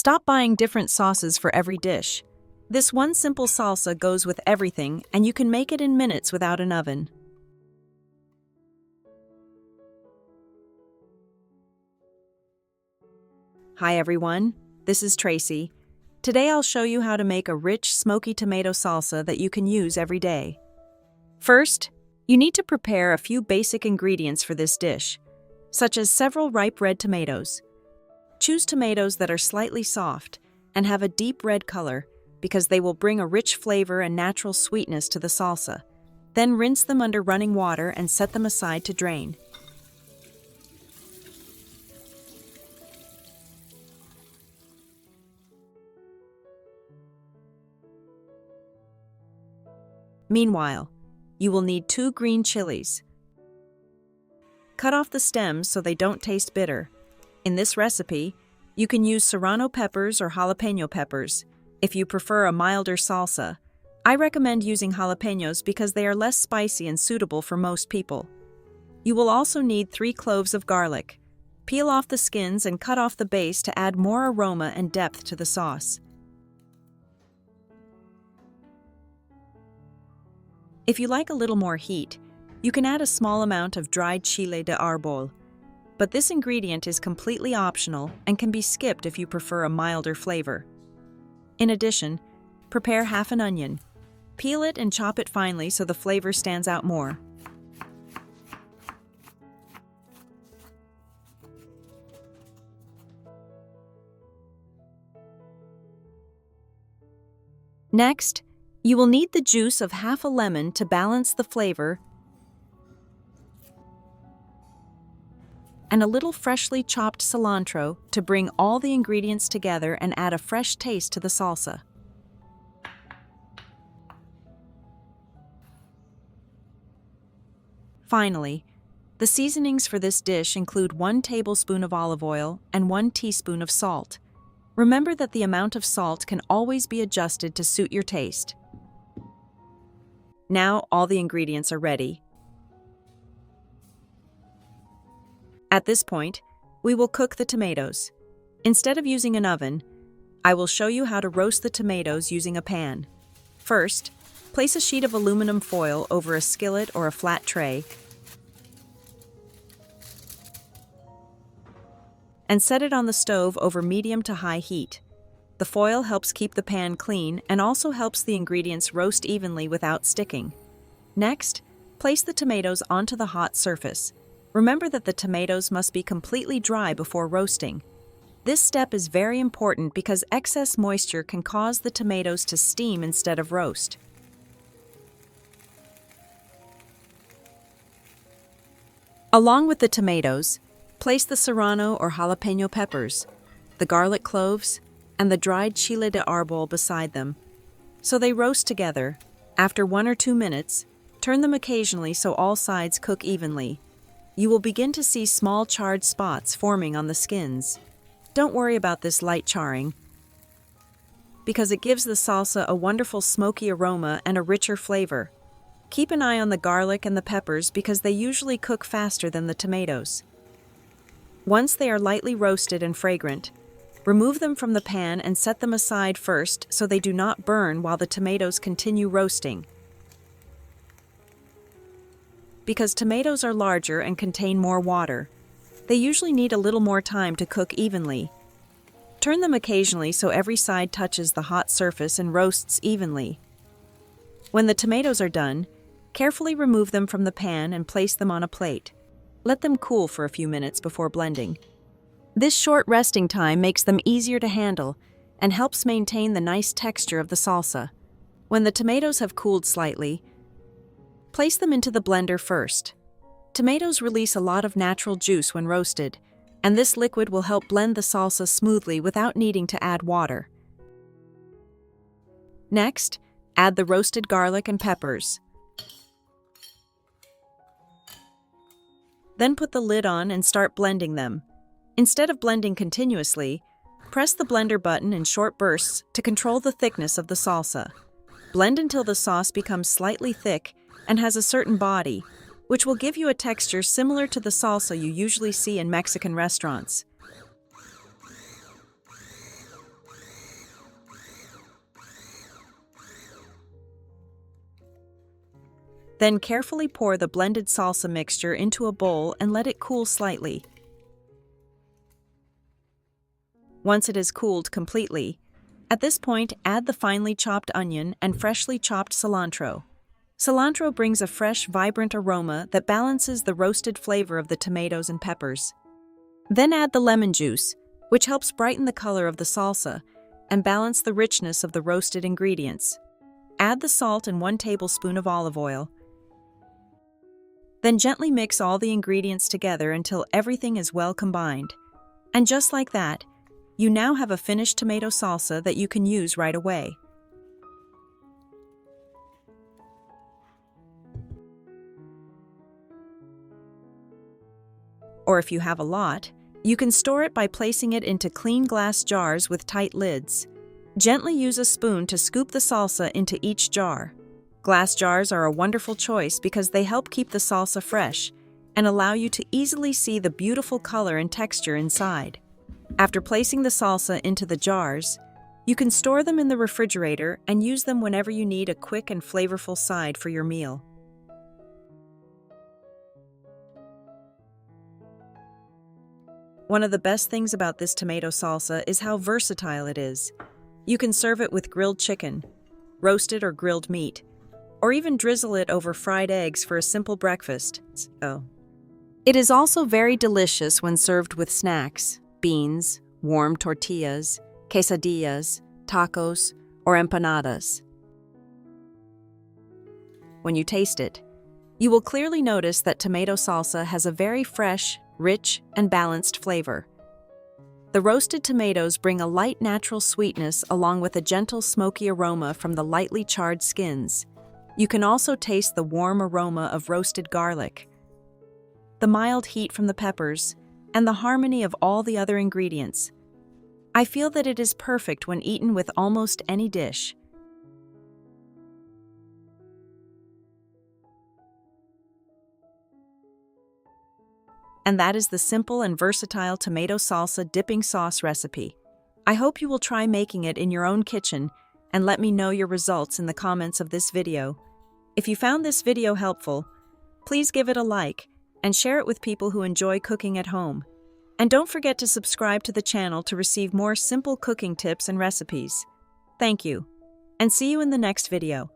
Stop buying different sauces for every dish. This one simple salsa goes with everything, and you can make it in minutes without an oven. Hi everyone, this is Tracy. Today I'll show you how to make a rich, smoky tomato salsa that you can use every day. First, you need to prepare a few basic ingredients for this dish, such as several ripe red tomatoes. Choose tomatoes that are slightly soft and have a deep red color because they will bring a rich flavor and natural sweetness to the salsa. Then rinse them under running water and set them aside to drain. Meanwhile, you will need 2 green chilies. Cut off the stems so they don't taste bitter. In this recipe, you can use serrano peppers or jalapeno peppers. If you prefer a milder salsa, I recommend using jalapenos because they are less spicy and suitable for most people. You will also need 3 cloves of garlic. Peel off the skins and cut off the base to add more aroma and depth to the sauce. If you like a little more heat, you can add a small amount of dried chile de árbol. But this ingredient is completely optional and can be skipped if you prefer a milder flavor. In addition, prepare half an onion. Peel it and chop it finely so the flavor stands out more. Next, you will need the juice of half a lemon to balance the flavor and a little freshly chopped cilantro to bring all the ingredients together and add a fresh taste to the salsa. Finally, the seasonings for this dish include 1 tablespoon of olive oil and 1 teaspoon of salt. Remember that the amount of salt can always be adjusted to suit your taste. Now all the ingredients are ready. At this point, we will cook the tomatoes. Instead of using an oven, I will show you how to roast the tomatoes using a pan. First, place a sheet of aluminum foil over a skillet or a flat tray and set it on the stove over medium to high heat. The foil helps keep the pan clean and also helps the ingredients roast evenly without sticking. Next, place the tomatoes onto the hot surface. Remember that the tomatoes must be completely dry before roasting. This step is very important because excess moisture can cause the tomatoes to steam instead of roast. Along with the tomatoes, place the serrano or jalapeno peppers, the garlic cloves, and the dried chile de árbol beside them, so they roast together. After 1 or 2 minutes, turn them occasionally so all sides cook evenly. You will begin to see small charred spots forming on the skins. Don't worry about this light charring, because it gives the salsa a wonderful smoky aroma and a richer flavor. Keep an eye on the garlic and the peppers because they usually cook faster than the tomatoes. Once they are lightly roasted and fragrant, remove them from the pan and set them aside first so they do not burn while the tomatoes continue roasting. Because tomatoes are larger and contain more water, they usually need a little more time to cook evenly. Turn them occasionally so every side touches the hot surface and roasts evenly. When the tomatoes are done, carefully remove them from the pan and place them on a plate. Let them cool for a few minutes before blending. This short resting time makes them easier to handle and helps maintain the nice texture of the salsa. When the tomatoes have cooled slightly, place them into the blender first. Tomatoes release a lot of natural juice when roasted, and this liquid will help blend the salsa smoothly without needing to add water. Next, add the roasted garlic and peppers. Then put the lid on and start blending them. Instead of blending continuously, press the blender button in short bursts to control the thickness of the salsa. Blend until the sauce becomes slightly thick and has a certain body, which will give you a texture similar to the salsa you usually see in Mexican restaurants. Then carefully pour the blended salsa mixture into a bowl and let it cool slightly. Once it has cooled completely, at this point add the finely chopped onion and freshly chopped cilantro. Cilantro brings a fresh, vibrant aroma that balances the roasted flavor of the tomatoes and peppers. Then add the lemon juice, which helps brighten the color of the salsa and balance the richness of the roasted ingredients. Add the salt and 1 tablespoon of olive oil. Then gently mix all the ingredients together until everything is well combined. And just like that, you now have a finished tomato salsa that you can use right away. Or if you have a lot, you can store it by placing it into clean glass jars with tight lids. Gently use a spoon to scoop the salsa into each jar. Glass jars are a wonderful choice because they help keep the salsa fresh and allow you to easily see the beautiful color and texture inside. After placing the salsa into the jars, you can store them in the refrigerator and use them whenever you need a quick and flavorful side for your meal. One of the best things about this tomato salsa is how versatile it is. You can serve it with grilled chicken, roasted or grilled meat, or even drizzle it over fried eggs for a simple breakfast. It is also very delicious when served with snacks, beans, warm tortillas, quesadillas, tacos, or empanadas. When you taste it, you will clearly notice that tomato salsa has a very fresh, rich, and balanced flavor. The roasted tomatoes bring a light natural sweetness along with a gentle smoky aroma from the lightly charred skins. You can also taste the warm aroma of roasted garlic, the mild heat from the peppers, and the harmony of all the other ingredients. I feel that it is perfect when eaten with almost any dish. And that is the simple and versatile tomato salsa dipping sauce recipe. I hope you will try making it in your own kitchen and let me know your results in the comments of this video. If you found this video helpful, please give it a like and share it with people who enjoy cooking at home. And don't forget to subscribe to the channel to receive more simple cooking tips and recipes. Thank you, and see you in the next video.